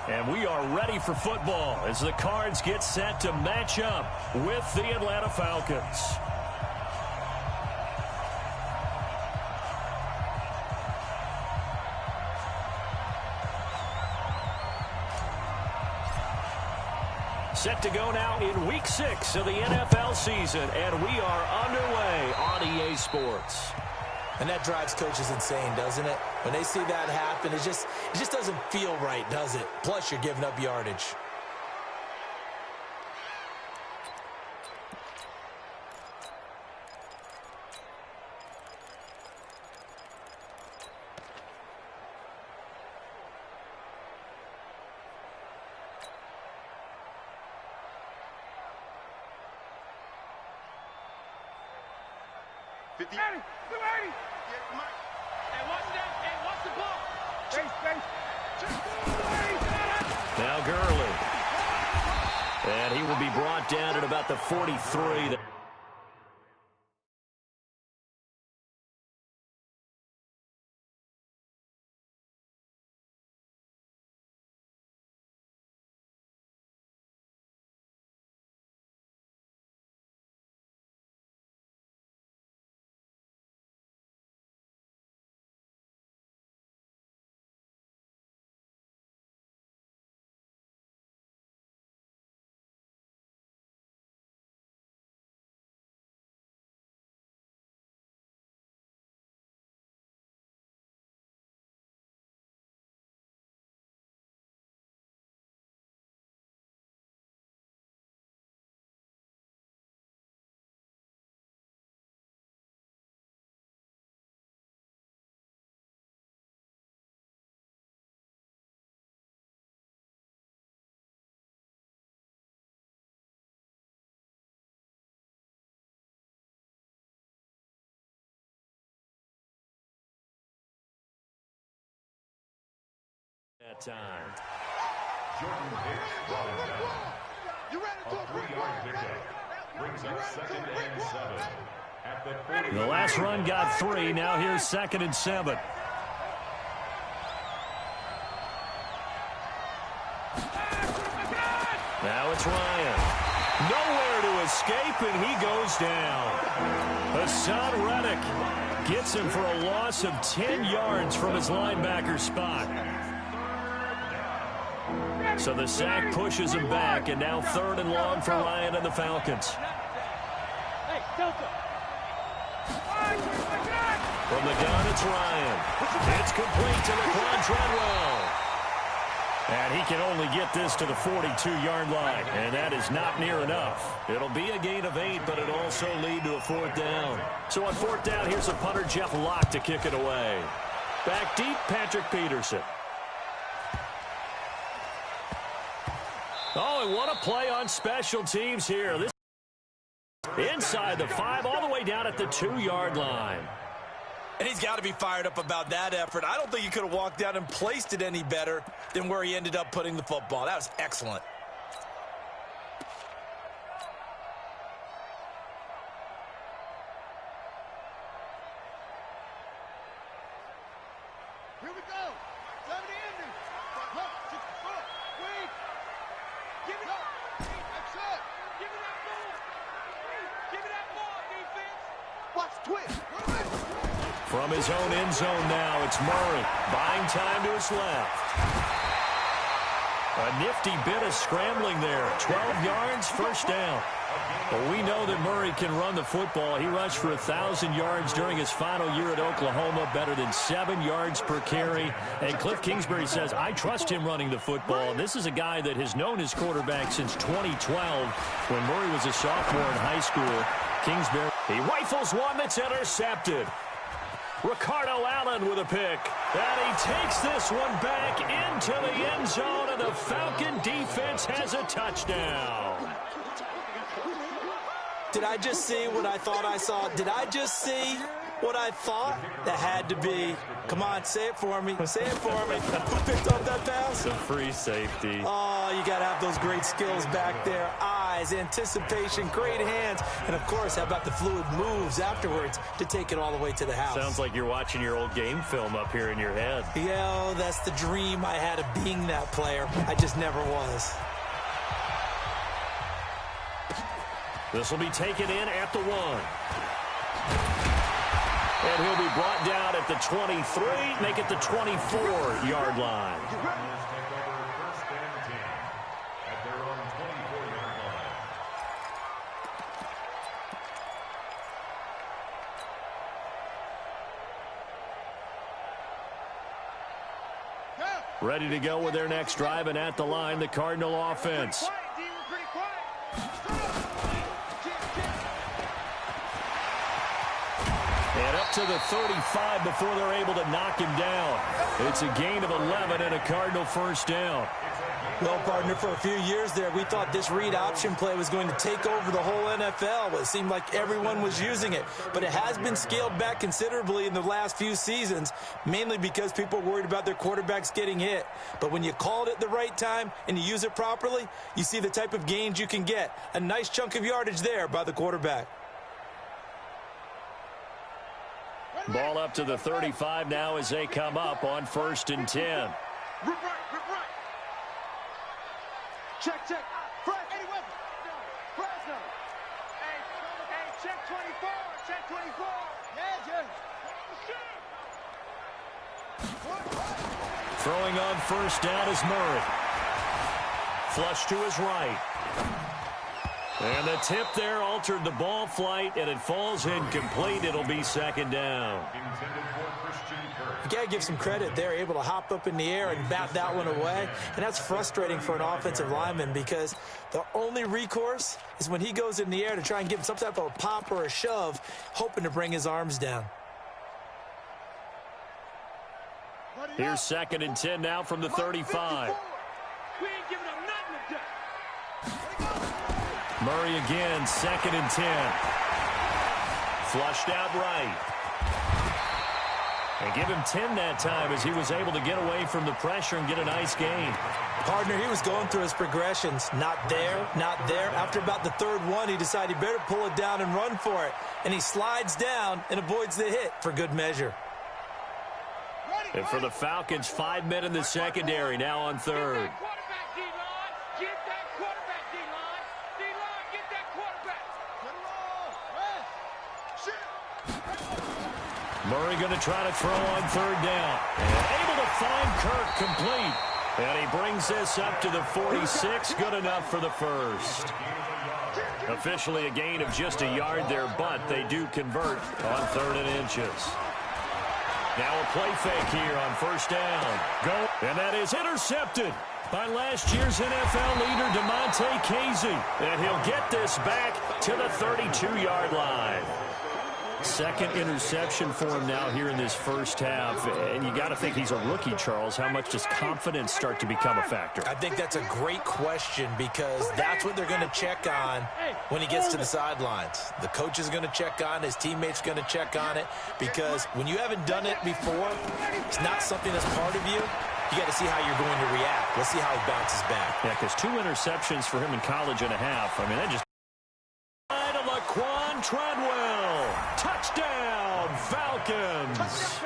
And we are ready for football as the Cards get set to match up with the Atlanta Falcons. Set to go now in Week 6 of the NFL season, and we are underway on EA Sports. And that drives coaches insane, doesn't it? When they see that happen, it just doesn't feel right, does it? Plus, you're giving up yardage. Now Gurley. And he will be brought down at about the 43. That time. Jordan Hicks brought down. A 3-yard pickup brings up 2nd and 7 at the 40. The last run got 3. Now here's 2nd and 7. Now it's Ryan. Nowhere to escape, and he goes down. Hassan Reddick gets him for a loss of 10 yards from his linebacker spot. So the sack pushes him back, and now 3rd and long for Ryan and the Falcons. From the gun, it's Ryan. It's complete to Laquan Treadwell. And he can only get this to the 42-yard line, and that is not near enough. It'll be a gain of 8, but it'll also lead to a 4th down. So on 4th down, here's a punter, Jeff Locke, to kick it away. Back deep, Patrick Peterson. Oh, and what a play on special teams here. This inside the 5, all the way down at the 2-yard line. And he's got to be fired up about that effort. I don't think he could have walked down and placed it any better than where he ended up putting the football. That was excellent. Here we go. 70 Andrews. Look, just look. Wait. Give it up. That's it. Give it that ball. Give it that ball, defense. Watch twist. From his own end zone now, it's Murray. Buying time to his left. A nifty bit of scrambling there. 12 yards, 1st down. Well, we know that Murray can run the football. He rushed for 1,000 yards during his final year at Oklahoma, better than 7 yards per carry. And Cliff Kingsbury says, I trust him running the football. And this is a guy that has known his quarterback since 2012 when Murray was a sophomore in high school. Kingsbury, he rifles one that's intercepted. Ricardo Allen with a pick. And he takes this one back into the end zone, and the Falcon defense has a touchdown. Did I just see what I thought I saw? Did I just see what I thought? That had to be. Come on, say it for me. Say it for me. Who picked up that pass? The free safety. Oh, you got to have those great skills back there. I eyes, anticipation, great hands, and, of course, how about the fluid moves afterwards to take it all the way to the house. Sounds like you're watching your old game film up here in your head. Yeah, that's the dream I had of being that player. I just never was. This will be taken in at the 1. And he'll be brought down at the 23, make it the 24-yard line. Ready to go with their next drive, and at the line, the Cardinal offense. And up to the 35 before they're able to knock him down. It's a gain of 11 and a Cardinal first down. Well, partner, for a few years there, we thought this read option play was going to take over the whole NFL. It seemed like everyone was using it. But it has been scaled back considerably in the last few seasons, mainly because people are worried about their quarterbacks getting hit. But when you call it at the right time and you use it properly, you see the type of gains you can get. A nice chunk of yardage there by the quarterback. Ball up to the 35 now as they come up on 1st and 10. Rip right. Check. Fred, any weapon. Fresno. Hey, check 24. Check 24. Yeah. Throwing on first down is Murray. Flush to his right. And the tip there altered the ball flight, and it falls incomplete. It'll be 2nd down. You got to give some credit. They're able to hop up in the air and bat that one away. And that's frustrating for an offensive lineman because the only recourse is when he goes in the air to try and give him some type of a pop or a shove, hoping to bring his arms down. Here's 2nd and 10 now from the 35. We ain't giving up nothing today. Murray again, 2nd and 10. Flushed out right. And give him 10 that time as he was able to get away from the pressure and get a nice gain. Partner, he was going through his progressions. Not there. After about the 3rd one, he decided he better pull it down and run for it. And he slides down and avoids the hit for good measure. And for the Falcons, 5 men in the secondary now on 3rd. Get that quarterback, D-line. D-line, get that quarterback. Murray going to try to throw on 3rd down. And able to find Kirk complete. And he brings this up to the 46. Good enough for the first. Officially a gain of just a yard there, but they do convert on 3rd and inches. Now a play fake here on 1st down. Go. And that is intercepted by last year's NFL leader, DeMonte Casey. And he'll get this back to the 32-yard line. 2nd interception for him now here in this first half. And you got to think he's a rookie, Charles. How much does confidence start to become a factor? I think that's a great question because that's what they're going to check on when he gets to the sidelines. The coach is going to check on it. His teammates are going to check on it because when you haven't done it before, it's not something that's part of you. You got to see how you're going to react. Let's see how he bounces back. Yeah, because 2 interceptions for him in college and a half. I mean, that just... Laquan Treadwell. Touchdown, Falcons.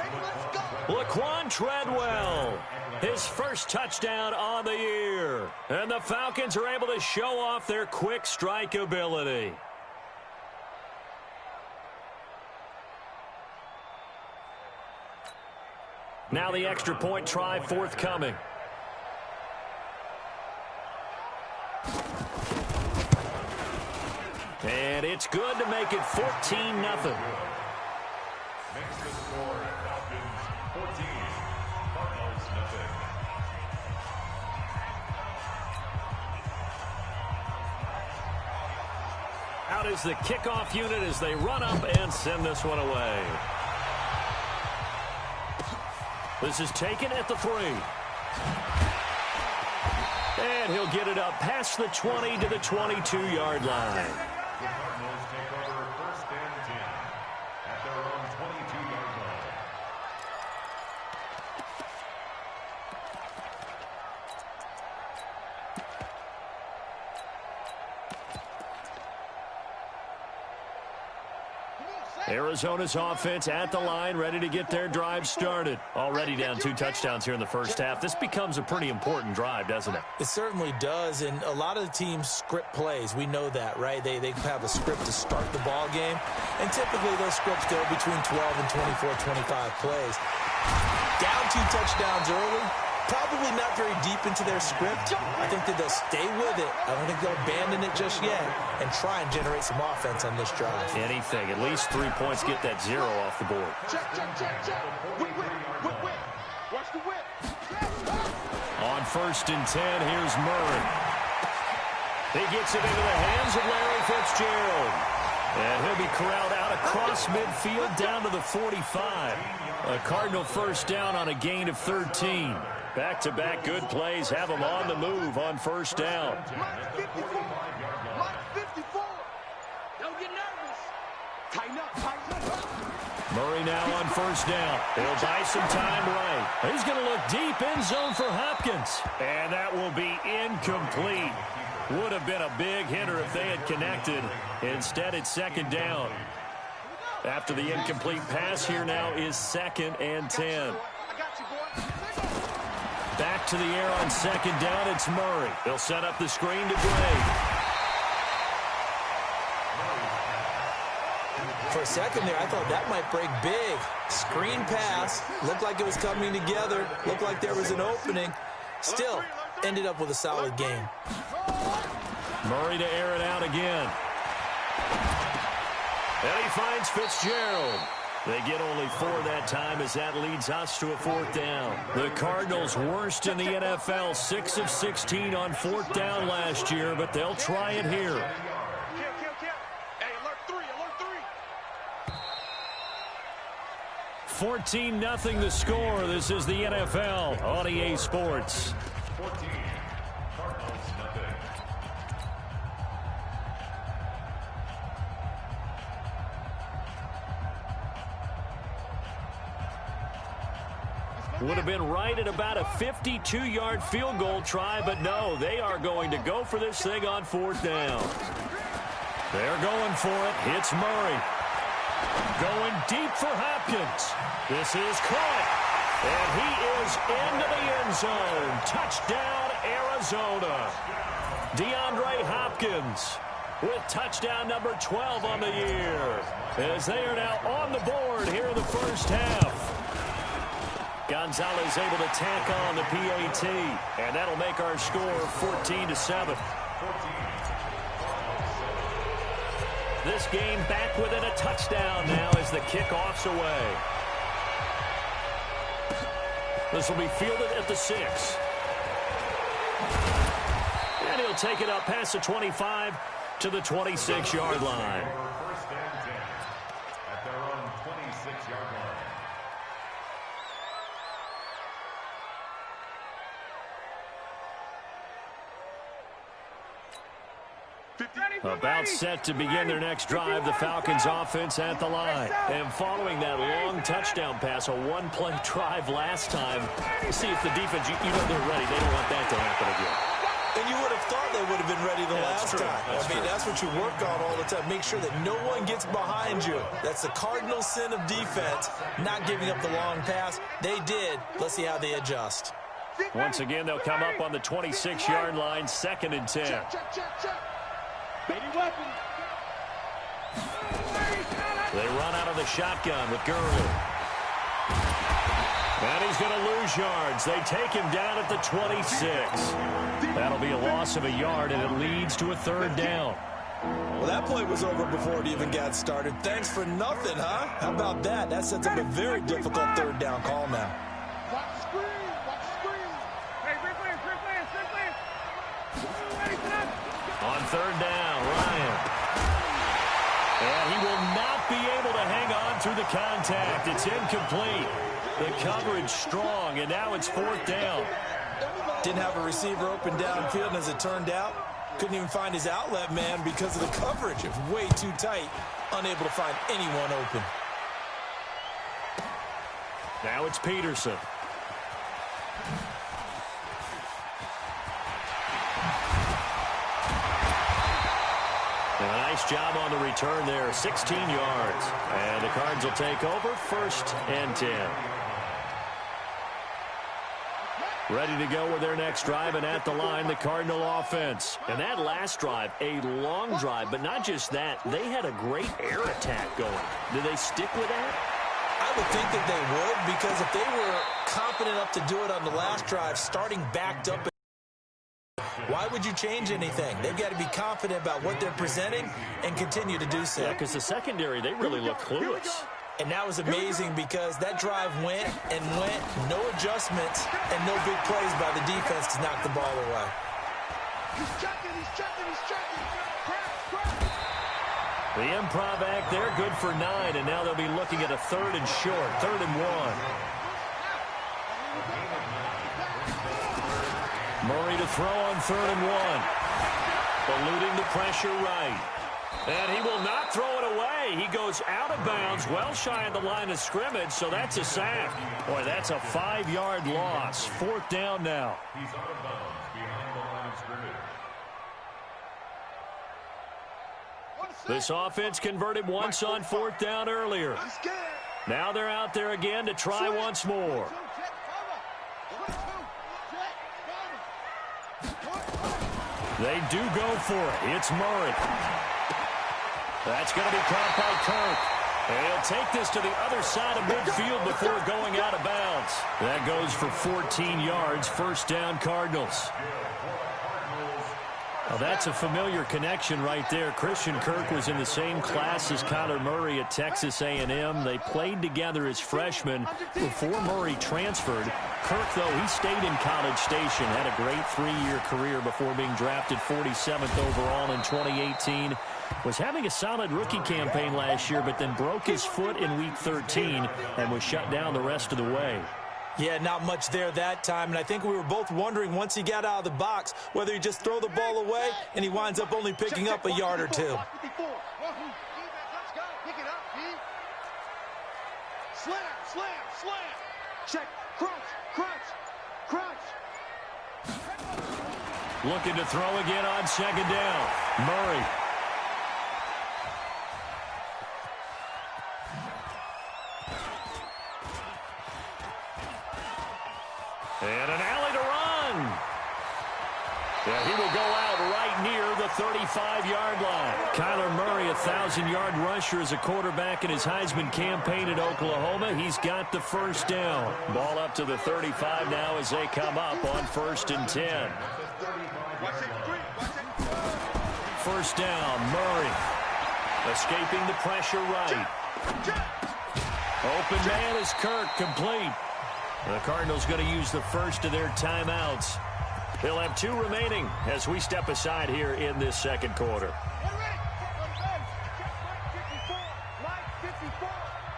Laquan Treadwell. His first touchdown on the year. And the Falcons are able to show off their quick strike ability. Now the extra point try forthcoming. And it's good to make it 14-0. Makes the score Falcons 14, Cardinals nothing. Out is the kickoff unit as they run up and send this one away. This is taken at the 3. And he'll get it up past the 20 to the 22-yard line. The Cardinals take over 1st and 10 at their own 22-yard line. Arizona's offense at the line, ready to get their drive started. Already down 2 touchdowns here in the first half. This becomes a pretty important drive, doesn't it? It certainly does, and a lot of the teams script plays. We know that, right? They have a script to start the ball game, and typically those scripts go between 12 and 24, 25 plays. Down 2 touchdowns early, probably not very deep into their script. I think that they'll stay with it. I don't think they'll abandon it just yet and try and generate some offense on this drive. Anything. At least 3 points, get that 0 off the board. Check. Whip. Watch the whip. On 1st and 10, here's Murray. He gets it into the hands of Larry Fitzgerald. And he'll be corralled out across midfield down to the 45. A Cardinal first down on a gain of 13. Back-to-back good plays have them on the move on 1st down. Mike 54. Don't get nervous. Tighten up. Murray now on 1st down. He'll buy some time right. He's going to look deep in zone for Hopkins. And that will be incomplete. Would have been a big hitter if they had connected. Instead, it's 2nd down. After the incomplete pass, here now is 2nd and 10. Back to the air on 2nd down, it's Murray. They'll set up the screen to Gray. For a second there, I thought that might break big. Screen pass, looked like it was coming together, looked like there was an opening. Still, ended up with a solid game. Murray to air it out again. And he finds Fitzgerald. They get only 4 that time as that leads us to a 4th down. The Cardinals worst in the NFL, 6 of 16 on 4th down last year, but they'll try it here. Hey, alert 3. 14-0 the score. This is the NFL on EA Sports. 14. Cardinals, nothing. Would have been right at about a 52-yard field goal try, but no, they are going to go for this thing on 4th down. They're going for it. It's Murray. Going deep for Hopkins. This is caught. And he is into the end zone. Touchdown, Arizona. DeAndre Hopkins with touchdown number 12 on the year. As they are now on the board here in the first half. Gonzalez able to tack on the PAT, and that'll make our score 14-7. This game back within a touchdown now as the kickoff's away. This will be fielded at the 6. And he'll take it up past the 25 to the 26-yard line. First and 10 at their own 26-yard line. About set to begin their next drive, the Falcons offense at the line. And following that long touchdown pass, a 1-play drive last time, see if the defense, you know they're ready. They don't want that to happen again. And you would have thought they would have been ready the last time. That's what you work on all the time. Make sure that no one gets behind you. That's the cardinal sin of defense, not giving up the long pass. They did. Let's see how they adjust. Once again, they'll come up on the 26-yard line, 2nd and 10. Baby weapon. They run out of the shotgun with Gurley. And he's going to lose yards. They take him down at the 26. That'll be a loss of a yard, and it leads to a 3rd down. Well, that play was over before it even got started. Thanks for nothing, huh? How about that? That sets up a very difficult 3rd down call now. Watch the screen. Hey, great play. On 3rd down, Ryan. And he will not be able to hang on through the contact. It's incomplete. The coverage strong, and now it's 4th down. Didn't have a receiver open downfield, and as it turned out, couldn't even find his outlet man because of the coverage. It was way too tight, unable to find anyone open. Now it's Peterson. A nice job on the return there, 16 yards. And the Cards will take over, 1st and 10. Ready to go with their next drive, and at the line, the Cardinal offense. And that last drive, a long drive, but not just that. They had a great air attack going. Do they stick with that? I would think that they would, because if they were confident enough to do it on the last drive, starting backed up, why would you change anything? They've got to be confident about what they're presenting and continue to do so. Yeah, because the secondary, they really look clueless. And that was amazing because that drive went and went, no adjustments, and no big plays by the defense to knock the ball away. He's checking. The improv act there, good for 9, and now they'll be looking at a 3rd and short, 3rd and 1. Murray to throw on 3rd and 1. Eluding the pressure right. And he will not throw it away. He goes out of bounds, well shy of the line of scrimmage, so that's a sack. Boy, that's a 5-yard loss. 4th down now. He's out of bounds behind the line of scrimmage. This offense converted once on 4th down earlier. Now they're out there again to try once more. They do go for it. It's Murray. That's going to be caught by Kirk. And he'll take this to the other side of midfield before going out of bounds. That goes for 14 yards. 1st down, Cardinals. Well, that's a familiar connection right there. Christian Kirk was in the same class as Kyler Murray at Texas A&M. They played together as freshmen before Murray transferred. Kirk, though, he stayed in College Station, had a great 3-year career before being drafted 47th overall in 2018. Was having a solid rookie campaign last year, but then broke his foot in Week 13 and was shut down the rest of the way. Yeah, not much there that time, and I think we were both wondering once he got out of the box whether he just throw the ball away and he winds up only picking up a yard or 2. Let's go. Pick it up, D. Slam. Check. Crunch. Looking to throw again on 2nd down. Murray. And an alley to run. Yeah, he will go out right near the 35-yard line. Kyler Murray, a 1,000-yard rusher as a quarterback in his Heisman campaign at Oklahoma. He's got the 1st down. Ball up to the 35 now as they come up on 1st and 10. 1st down, Murray. Escaping the pressure right. Open man is Kirk, complete. The Cardinals going to use the first of their timeouts. They'll have 2 remaining as we step aside here in this 2nd quarter.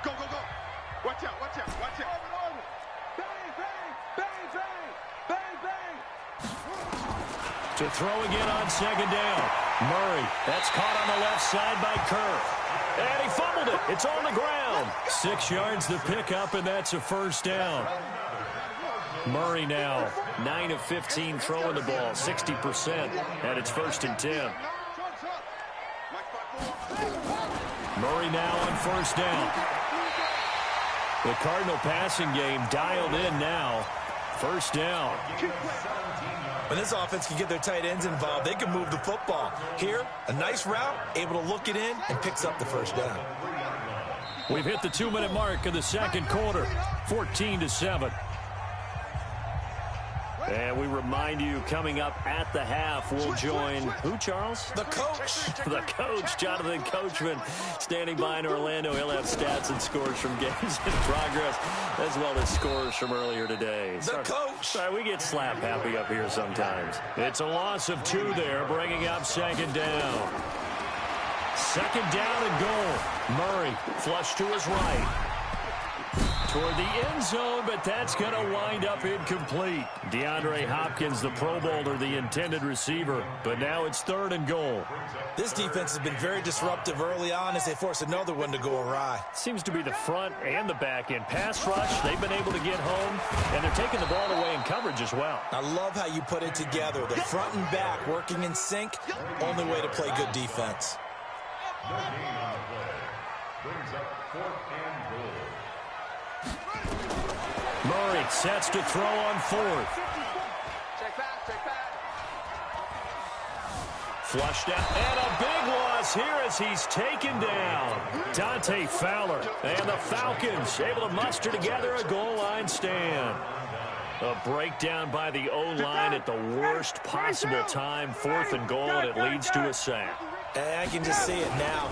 Go. Watch out. Bang. To throw again on 2nd down. Murray, that's caught on the left side by Kirk. And he fumbled it. It's on the ground. 6 yards the pickup, and that's a 1st down. Murray now, 9 of 15 throwing the ball, 60%, and it's 1st and 10. Murray now on 1st down. The Cardinal passing game dialed in now. 1st down. When this offense can get their tight ends involved, they can move the football. Here, a nice route, able to look it in, and picks up the 1st down. We've hit the 2-minute mark of the 2nd quarter, 14-7. And we remind you, coming up at the half, we'll join, who, Charles? The coach. The coach, Jonathan Coachman, standing by in Orlando. He'll have stats and scores from games in progress, as well as scores from earlier today. The coach. Sorry, we get slap happy up here sometimes. It's a loss of 2 there, bringing up 2nd down. 2nd down and goal. Murray, flush to his right. Toward the end zone, but that's going to wind up incomplete. DeAndre Hopkins, the Pro Bowler, the intended receiver, but now it's 3rd and goal. This defense has been very disruptive early on as they force another one to go awry. Seems to be the front and the back end. Pass rush, they've been able to get home, and they're taking the ball away in coverage as well. I love how you put it together. The front and back working in sync, only way to play good defense. No gain on the play. Brings up 4th and goal. Murray sets to throw on 4th. Check back, check back. Flushed out, and a big loss here as he's taken down. Dante Fowler, and the Falcons able to muster together a goal line stand. A breakdown by the O-line at the worst possible time, 4th and goal, and it leads to a sack. And I can just see it now.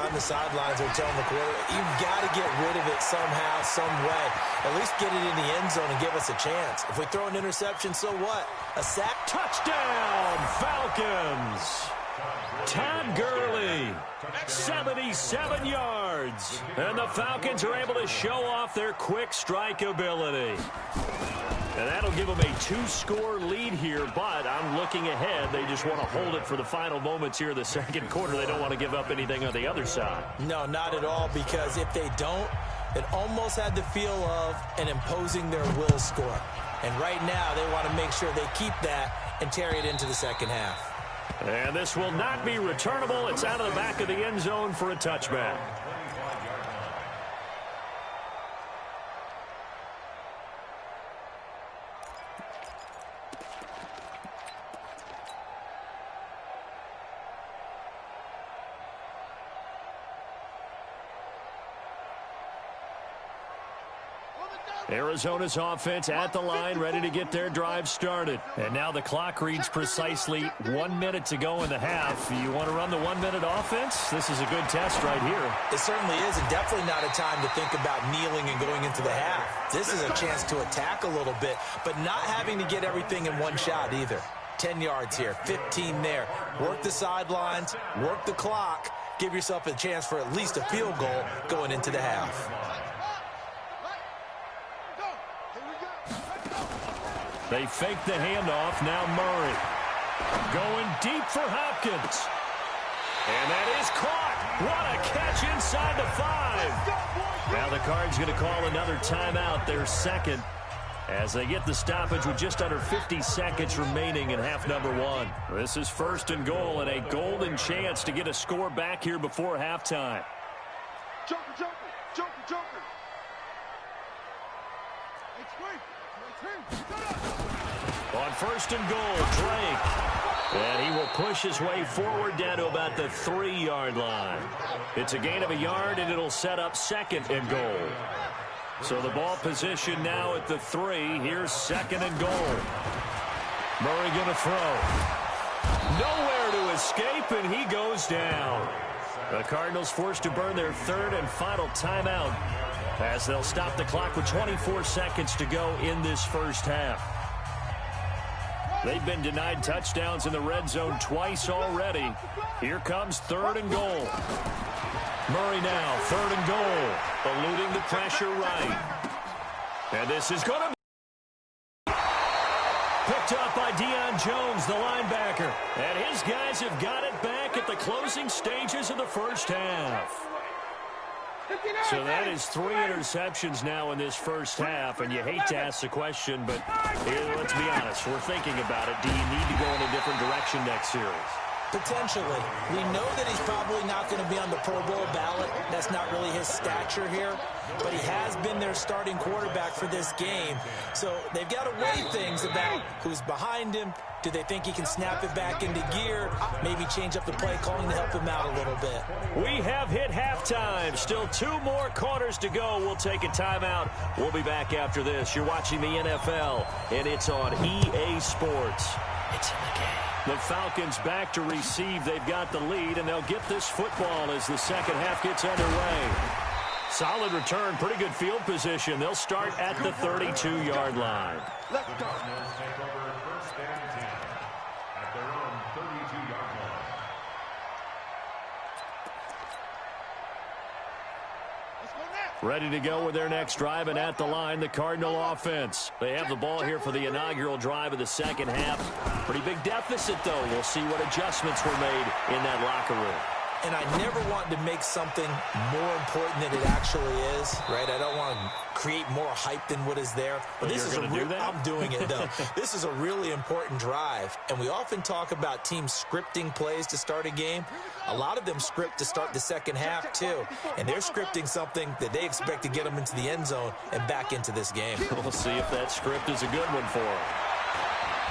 On the sidelines, they're telling the quarterback, you've got to get rid of it somehow, some way. At least get it in the end zone and give us a chance. If we throw an interception, so what? A sack? Touchdown, Falcons! Todd Gurley, 77 yards. And the Falcons are able to show off their quick strike ability. And that'll give them a 2-score lead here, but I'm looking ahead. They just want to hold it for the final moments here in the second quarter. They don't want to give up anything on the other side. No, not at all, because if they don't, it almost had the feel of an imposing their will score. And right now, they want to make sure they keep that and carry it into the second half. And this will not be returnable. It's out of the back of the end zone for a touchback. Arizona's offense at the line, ready to get their drive started. And now the clock reads precisely 1 minute to go in the half. You want to run the 1 minute offense? This is a good test right here. It certainly is, and definitely not a time to think about kneeling and going into the half. This is a chance to attack a little bit, but not having to get everything in one shot either. 10 yards here, 15 there. Work the sidelines, work the clock, give yourself a chance for at least a field goal going into the half. They fake the handoff. Now Murray going deep for Hopkins. And that is caught. What a catch inside the 5. Now the Cards going to call another timeout, their second, as they get the stoppage with just under 50 seconds remaining in half number 1. This is 1st and goal and a golden chance to get a score back here before halftime. Joker, Joker, Joker, Joker. It's free. On 1st and goal, Drake. And he will push his way forward down to about the 3-yard line. It's a gain of a yard, and it'll set up 2nd and goal. So the ball position now at the 3. Here's 2nd and goal. Murray going to throw. Nowhere to escape, and he goes down. The Cardinals forced to burn their 3rd and final timeout, as they'll stop the clock with 24 seconds to go in this first half. They've been denied touchdowns in the red zone twice already. Here comes 3rd and goal. Murray now, 3rd and goal, eluding the pressure right. And this is going to be picked up by Deion Jones, the linebacker. And his guys have got it back at the closing stages of the first half. So that is 3 interceptions now in this first half, and you hate to ask the question, but let's be honest, we're thinking about it. Do you need to go in a different direction next series? Potentially. We know that he's probably not going to be on the Pro Bowl ballot. That's not really his stature here, but he has been their starting quarterback for this game. So they've got to weigh things about who's behind him. Do they think he can snap it back into gear? Maybe change up the play calling to help him out a little bit. We have hit halftime. Still 2 more quarters to go. We'll take a timeout. We'll be back after this. You're watching the NFL, and it's on EA Sports. It's in the game. The Falcons back to receive. They've got the lead, and they'll get this football as the second half gets underway. Solid return, pretty good field position. They'll start at the 32-yard line. Let's go. Take over 1st and 10 at their own 32-yard line. Let's go next. Ready to go with their next drive, and at the line, the Cardinal offense. They have the ball here for the inaugural drive of the second half. Pretty big deficit, though. We'll see what adjustments were made in that locker room. And I never want to make something more important than it actually is, right? I don't want to create more hype than what is there. But this is I'm doing it, though. This is a really important drive. And we often talk about teams scripting plays to start a game. A lot of them script to start the second half, too. And they're scripting something that they expect to get them into the end zone and back into this game. We'll see if that script is a good one for them.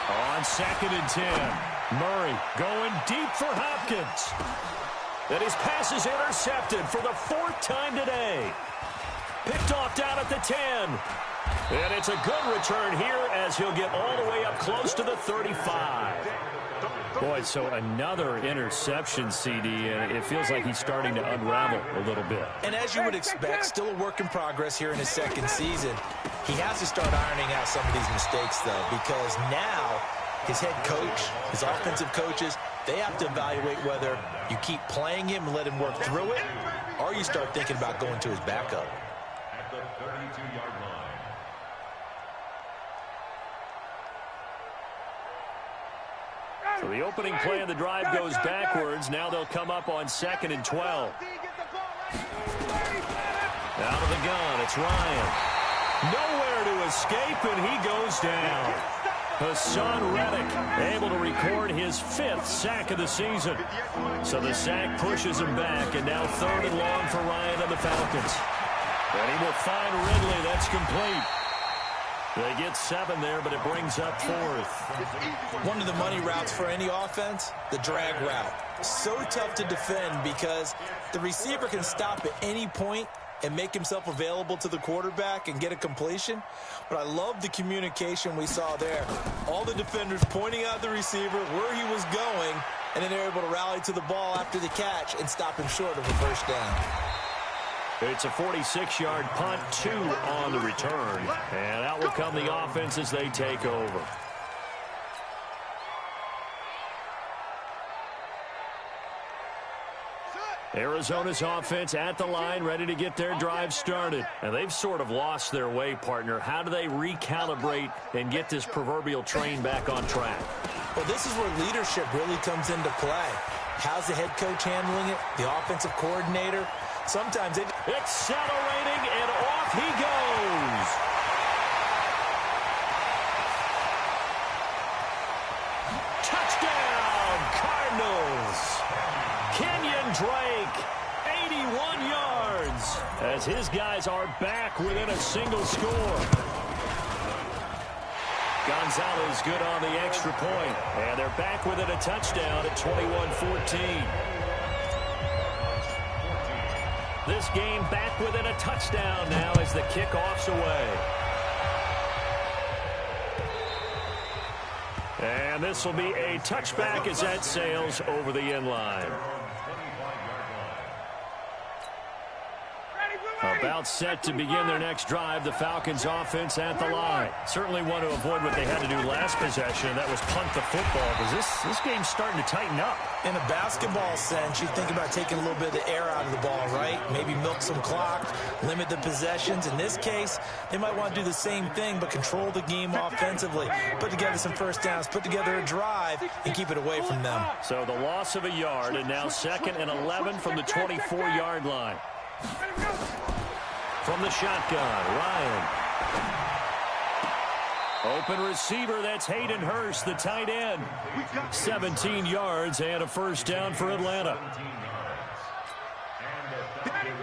On 2nd and 10, Murray going deep for Hopkins. And his pass is intercepted for the 4th time today. Picked off down at the 10. And it's a good return here as he'll get all the way up close to the 35. Boy, so another interception, CD, and it feels like he's starting to unravel a little bit. And as you would expect, still a work in progress here in his second season. He has to start ironing out some of these mistakes, though, because now his head coach, his offensive coaches, they have to evaluate whether you keep playing him and let him work through it, or you start thinking about going to his backup. At the 32-yard line. So the opening play of the drive goes backwards. Now they'll come up on 2nd and 12. Out of the gun, it's Ryan. Nowhere to escape, and he goes down. Hassan Reddick able to record his 5th sack of the season. So the sack pushes him back, and now 3rd and long for Ryan and the Falcons. And he will find Ridley. That's complete. They get 7 there, but it brings up 4th. One of the money routes for any offense, the drag route. So tough to defend because the receiver can stop at any point and make himself available to the quarterback and get a completion. But I love the communication we saw there. All the defenders pointing out the receiver, where he was going, and then they're able to rally to the ball after the catch and stop him short of a first down. It's a 46-yard punt, 2 on the return. And out will come the offense as they take over. Arizona's offense at the line, ready to get their drive started. And they've sort of lost their way, partner. How do they recalibrate and get this proverbial train back on track? Well, this is where leadership really comes into play. How's the head coach handling it? The offensive coordinator? Sometimes accelerating, and off he goes. Touchdown, Cardinals. Kenyon Drake, 81 yards, as his guys are back within a single score. Gonzalez good on the extra point, and they're back within a touchdown at 21-14. This game back within a touchdown now as the kickoff's away. And this will be a touchback as that sails over the end line. About set to begin their next drive, the Falcons offense at the line. Certainly want to avoid what they had to do last possession, that was punt the football, because this game's starting to tighten up. In a basketball sense, you think about taking a little bit of the air out of the ball, right? Maybe milk some clock, limit the possessions. In this case, they might want to do the same thing, but control the game offensively. Put together some first downs, put together a drive, and keep it away from them. So the loss of a yard, and now 2nd and 11 from the 24-yard line. From the shotgun, Ryan. Open receiver, that's Hayden Hurst, the tight end. 17 yards and a first down for Atlanta.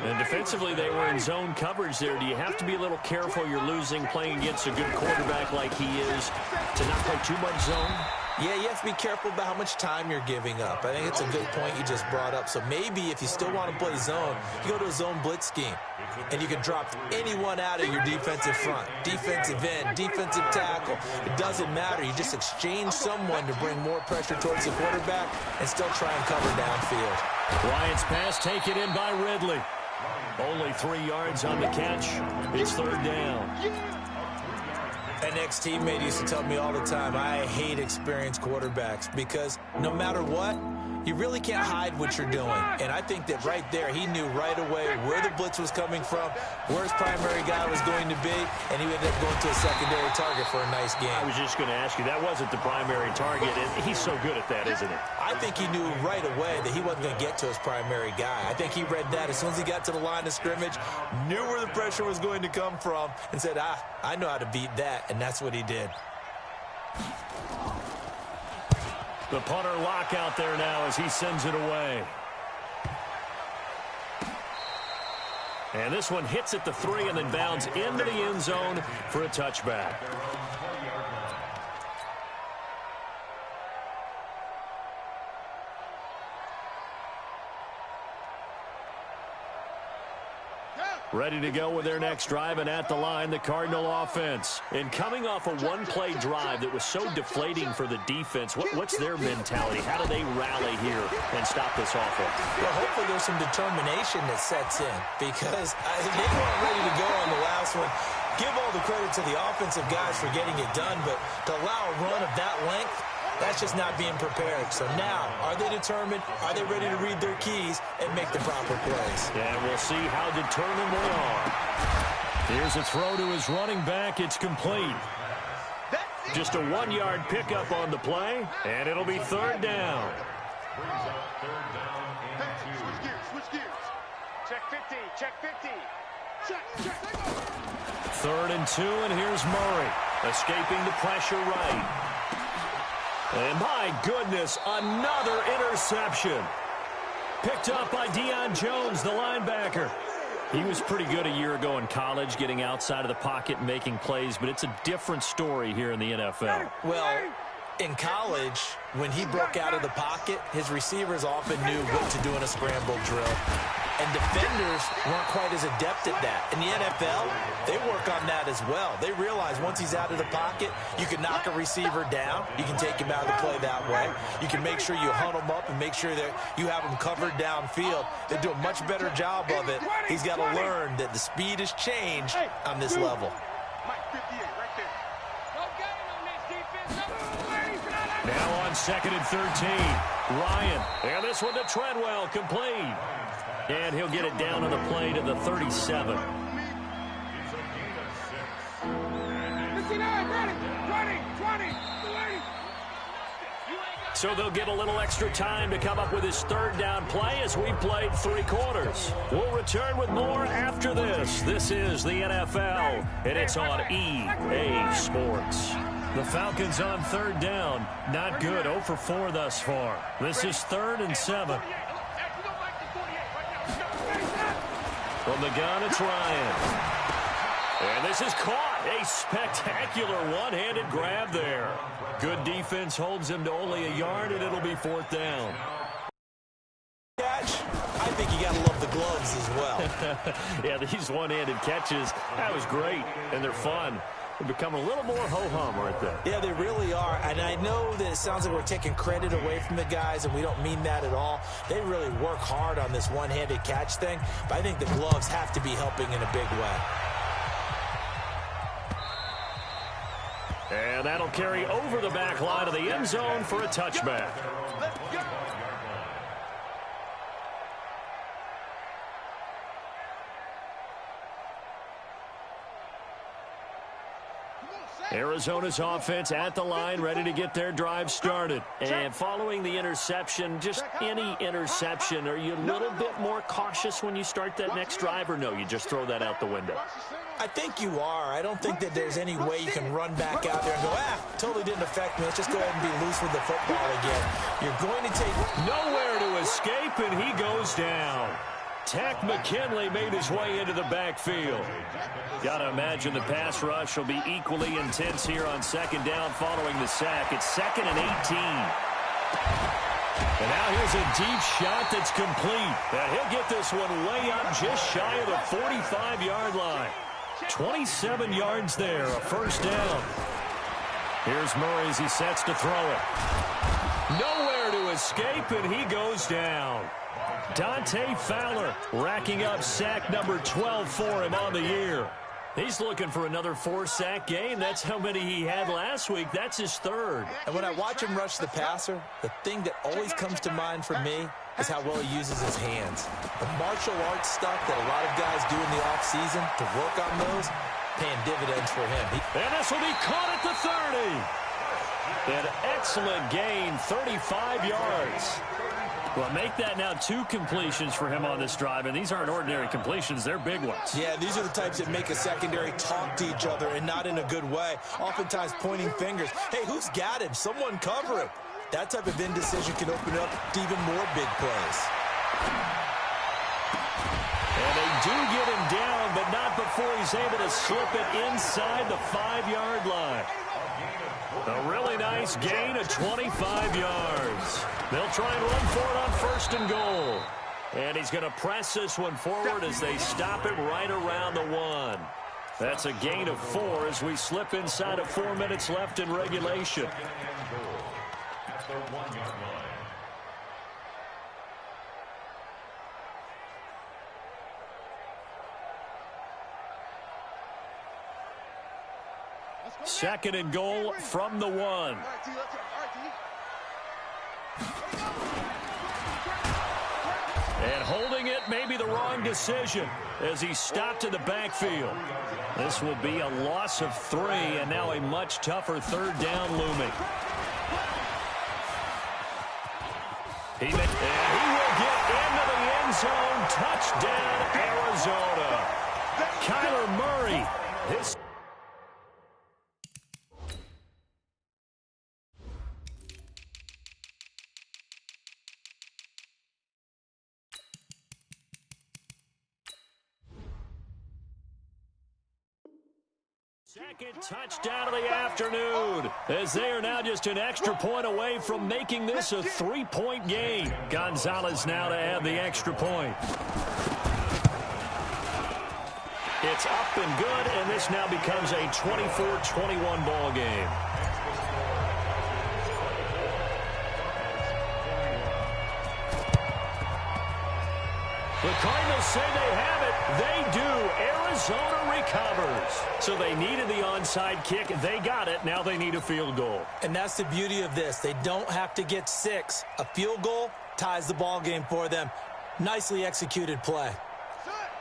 And defensively, they were in zone coverage there. Do you have to be a little careful you're losing playing against a good quarterback like he is to not play too much zone? Yeah, you have to be careful about how much time you're giving up. I think it's a good point you just brought up. So maybe if you still want to play zone, you go to a zone blitz scheme. And you can drop anyone out of your defensive front. Defensive end, defensive tackle. It doesn't matter. You just exchange someone to bring more pressure towards the quarterback and still try and cover downfield. Ryan's pass taken in by Ridley. Only 3 yards on the catch. It's 3rd down. An ex-teammate used to tell me all the time, I hate experienced quarterbacks because no matter what, You really can't hide what you're doing. And I think that right there, he knew right away where the blitz was coming from, where his primary guy was going to be, and he ended up going to a secondary target for a nice game. I was just going to ask you, that wasn't the primary target, and he's so good at that, isn't he? I think he knew right away that he wasn't going to get to his primary guy. I think he read that as soon as he got to the line of scrimmage, knew where the pressure was going to come from, and said, I know how to beat that, and that's what he did. The punter lock out there now as he sends it away. And this one hits at the 3 and then bounds into the end zone for a touchback. Ready to go with their next drive, and at the line, the Cardinal offense. And coming off a one-play drive that was so deflating for the defense, what's their mentality? How do they rally here and stop this offense? Well, hopefully there's some determination that sets in, because they weren't ready to go on the last one. Give all the credit to the offensive guys for getting it done, but to allow a run of that length, that's just not being prepared. So now, are they determined? Are they ready to read their keys and make the proper plays? And we'll see how determined they are. Here's a throw to his running back. It's complete. Just a 1-yard pickup on the play, and it'll be third down. Switch gears. Check 50, check 50. Check. 3rd and 2, and here's Murray, escaping the pressure right. And my goodness, another interception. Picked up by Deion Jones, the linebacker. He was pretty good a year ago in college, getting outside of the pocket and making plays, but it's a different story here in the NFL. Well, in college, when he broke out of the pocket, his receivers often knew what to do in a scramble drill. And defenders weren't quite as adept at that. In the NFL, they work on that as well. They realize once he's out of the pocket, you can knock a receiver down. You can take him out of the play that way. You can make sure you hunt him up and make sure that you have him covered downfield. They do a much better job of it. He's got to learn that the speed has changed on this level. Now on 2nd and 13, Ryan. And this one to Treadwell, complete. And he'll get it down on the play to the 37. So they'll get a little extra time to come up with his 3rd down play as we played 3 quarters. We'll return with more after this. This is the NFL, and it's on EA Sports. The Falcons on 3rd down. Not good. 0 for 4 thus far. This is 3rd and 7. From the gun, it's Ryan. And this is caught. A spectacular one-handed grab there. Good defense holds him to only a yard, and it'll be 4th down. Catch. I think you got to love the gloves as well. Yeah, these one-handed catches, that was great, and they're fun. They become a little more ho-hum right there. Yeah, they really are. And I know that it sounds like we're taking credit away from the guys, and we don't mean that at all. They really work hard on this one-handed catch thing, but I think the gloves have to be helping in a big way. And that'll carry over the back line of the end zone for a touchback. Arizona's offense at the line, ready to get their drive started. And following the interception, just any interception, are you a little bit more cautious when you start that next drive, or no, you just throw that out the window? I think you are. I don't think that there's any way you can run back out there and go, totally didn't affect me. Let's just go ahead and be loose with the football again. You're going to take nowhere to escape, and he goes down. Takk McKinley made his way into the backfield. Got to imagine the pass rush will be equally intense here on 2nd down following the sack. It's 2nd and 18. And now here's a deep shot that's complete. And he'll get this one way up just shy of the 45-yard line. 27 yards there, a 1st down. Here's Murray as he sets to throw it. Nowhere to escape, and he goes down. Dante Fowler racking up sack number 12 for him on the year. He's looking for another 4-sack game. That's how many he had last week. That's his third. And when I watch him rush the passer, the thing that always comes to mind for me is how well he uses his hands. The martial arts stuff that a lot of guys do in the offseason to work on those, paying dividends for him. And this will be caught at the 30. An excellent gain, 35 yards. Well, make that now 2 completions for him on this drive, and these aren't ordinary completions. They're big ones. Yeah, these are the types that make a secondary talk to each other and not in a good way, oftentimes pointing fingers. Hey, who's got him? Someone cover him. That type of indecision can open up to even more big plays. And they do get him down, but not before he's able to slip it inside the 5-yard line. A really nice gain of 25 yards. They'll try and run for it on 1st and goal. And he's going to press this one forward as they stop him right around the 1. That's a gain of 4 as we slip inside of 4 minutes left in regulation. At the 1-yard line. Second and goal from the 1. And holding it may be the wrong decision as he stopped in the backfield. This will be a loss of 3, and now a much tougher 3rd down looming. He will get into the end zone. Touchdown, Arizona. Kyler Murray. His second touchdown of the afternoon, as they are now just an extra point away from making this a 3-point game. Gonzalez now to add the extra point. It's up and good, and this now becomes a 24-21 ball game. The Cardinals say they have it. They do. Arizona recovers. So they needed the onside kick. They got it. Now they need a field goal. And that's the beauty of this. They don't have to get 6. A field goal ties the ball game for them. Nicely executed play.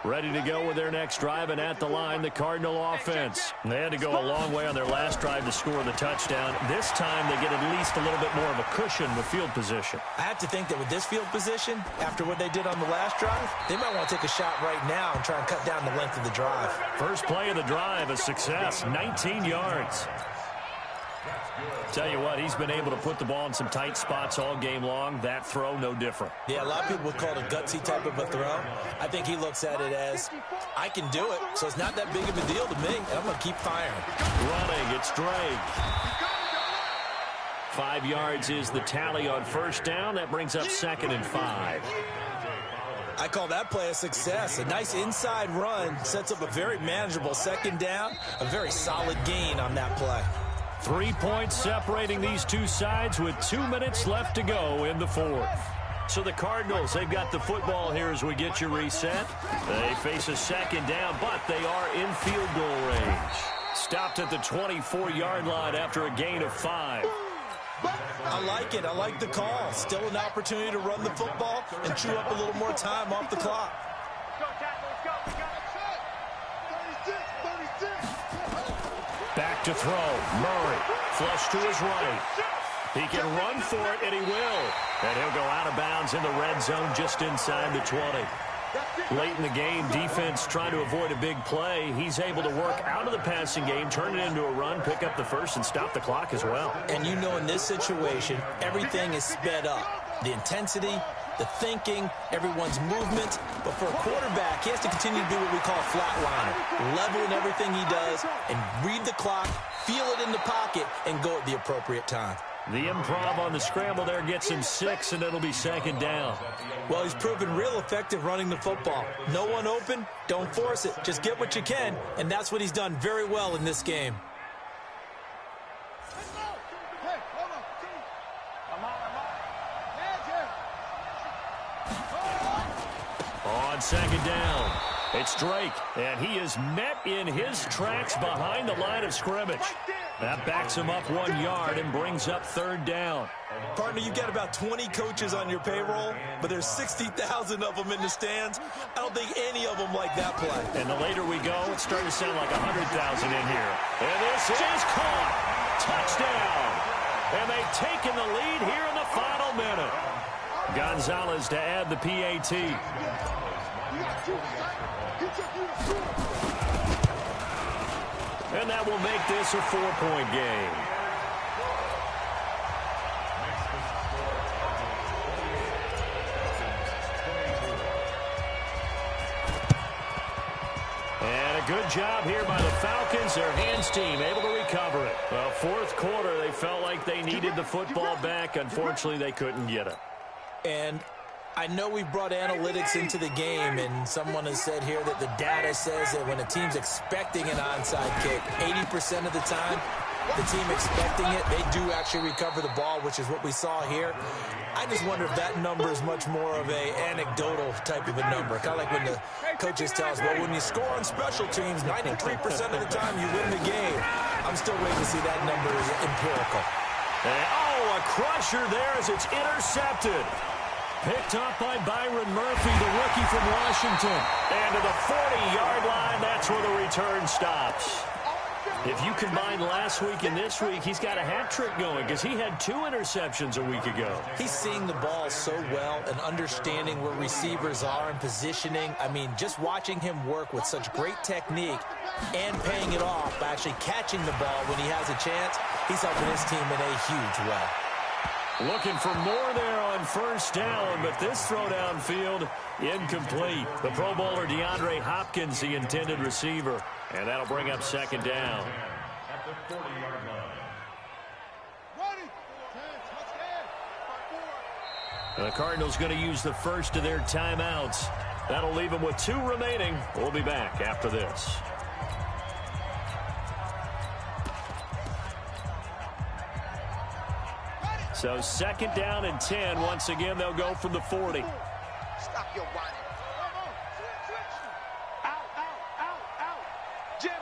Ready to go with their next drive, and at the line, the Cardinal offense. They had to go a long way on their last drive to score the touchdown. This time, they get at least a little bit more of a cushion with field position. I have to think that with this field position, after what they did on the last drive, they might want to take a shot right now and try and cut down the length of the drive. First play of the drive, a success, 19 yards. Tell you what, he's been able to put the ball in some tight spots all game long. That throw, no different. Yeah, a lot of people would call it a gutsy type of a throw. I think he looks at it as, I can do it, so it's not that big of a deal to me, and I'm going to keep firing. Running, it's Drake. 5 yards is the tally on first down. That brings up 2nd and 5. I call that play a success. A nice inside run sets up a very manageable 2nd down, a very solid gain on that play. 3 points separating these two sides with 2 minutes left to go in the 4th. So the Cardinals, they've got the football here as we get you reset. They face a 2nd down, but they are in field goal range. Stopped at the 24-yard line after a gain of 5. I like it. I like the call. Still an opportunity to run the football and chew up a little more time off the clock. Back to throw. Murray. Flush to his right. He can run for it, and he will. And he'll go out of bounds in the red zone just inside the 20. Late in the game, defense trying to avoid a big play. He's able to work out of the passing game, turn it into a run, pick up the first, and stop the clock as well. And you know in this situation, everything is sped up. The intensity, the thinking, everyone's movement. But for a quarterback, he has to continue to do what we call flatliner. Level in everything he does and read the clock, feel it in the pocket, and go at the appropriate time. The improv on the scramble there gets him 6, and it'll be 2nd down. Well, he's proven real effective running the football. No one open, don't force it. Just get what you can, and that's what he's done very well in this game. On 2nd down, It's Drake, and he is met in his tracks behind the line of scrimmage. That backs him up 1 yard and brings up third down. Partner, you've got about 20 coaches on your payroll, but there's 60,000 of them in the stands. I don't think any of them like that play. And the later we go, it's starting to sound like 100,000 in here. And this is caught. Touchdown. And they've taken the lead here in the final minute. Gonzalez to add the PAT. And that will make this a 4-point game. And a good job here by the Falcons. Their hands team able to recover it. Well, fourth quarter, they felt like they needed the football back. Unfortunately, they couldn't get it. And I know we brought analytics into the game, and someone has said here that the data says that when a team's expecting an onside kick, 80% of the time, the team expecting it, they do actually recover the ball, which is what we saw here. I just wonder if that number is much more of a anecdotal type of a number. Kind of like when the coaches tell us, well, when you score on special teams, 93% of the time you win the game. I'm still waiting to see that number is empirical. And, a crusher there as it's intercepted. Picked up by Byron Murphy, the rookie from Washington. And to the 40-yard line, that's where the return stops. If you combine last week and this week, he's got a hat trick going because he had 2 interceptions a week ago. He's seeing the ball so well and understanding where receivers are and positioning. I mean, just watching him work with such great technique and paying it off by actually catching the ball when he has a chance, he's helping his team in a huge way. Looking for more there on first down, but this throw downfield incomplete. The Pro Bowler DeAndre Hopkins, the intended receiver. And that'll bring up second down. At the 40-yard line. The Cardinals going to use the first of their timeouts. That'll leave them with 2 remaining. We'll be back after this. So second down and 10. Once again, they'll go from the 40. Stop your whining. Out. Jim.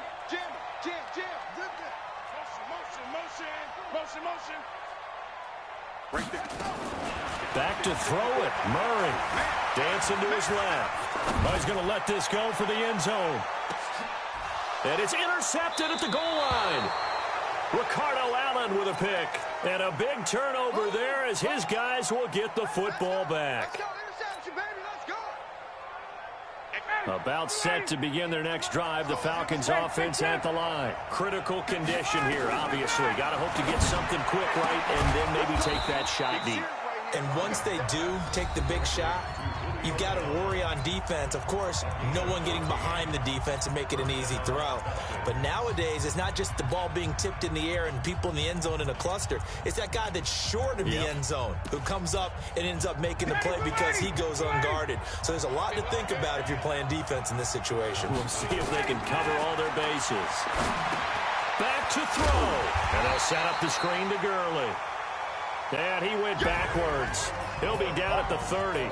Motion. Right there. Back to throw it. Murray dancing to his left. But he's going to let this go for the end zone. And it's intercepted at the goal line. Ricardo Allen with a pick. And a big turnover there as his guys will get the football back. About set to begin their next drive, the Falcons offense at the line. Critical condition here, obviously. Got to hope to get something quick right and then maybe take that shot deep. And once they do take the big shot, you've got to worry on defense. Of course, no one getting behind the defense and make it an easy throw. But nowadays, it's not just the ball being tipped in the air and people in the end zone in a cluster. It's that guy that's short of the end zone who comes up and ends up making the play because he goes unguarded. So there's a lot to think about if you're playing defense in this situation. We'll see if they can cover all their bases. Back to throw. And they'll set up the screen to Gurley. And he went backwards. He'll be down at the 30.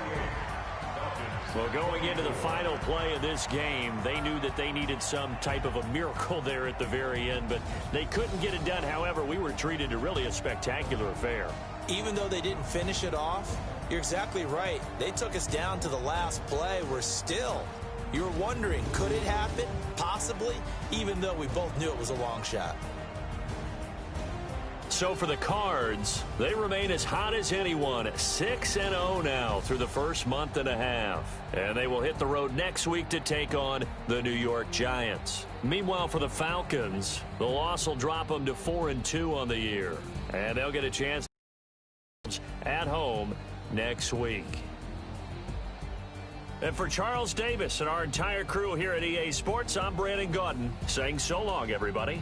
Well, going into the final play of this game, they knew that they needed some type of a miracle there at the very end, but they couldn't get it done. However, we were treated to really a spectacular affair. Even though they didn't finish it off, you're exactly right. They took us down to the last play. We're still, you were wondering, could it happen? Possibly, even though we both knew it was a long shot. So for the Cards, they remain as hot as anyone, 6-0 now through the first month and a half. And they will hit the road next week to take on the New York Giants. Meanwhile, for the Falcons, the loss will drop them to 4-2 on the year. And they'll get a chance at home next week. And for Charles Davis and our entire crew here at EA Sports, I'm Brandon Gaudin saying so long, everybody.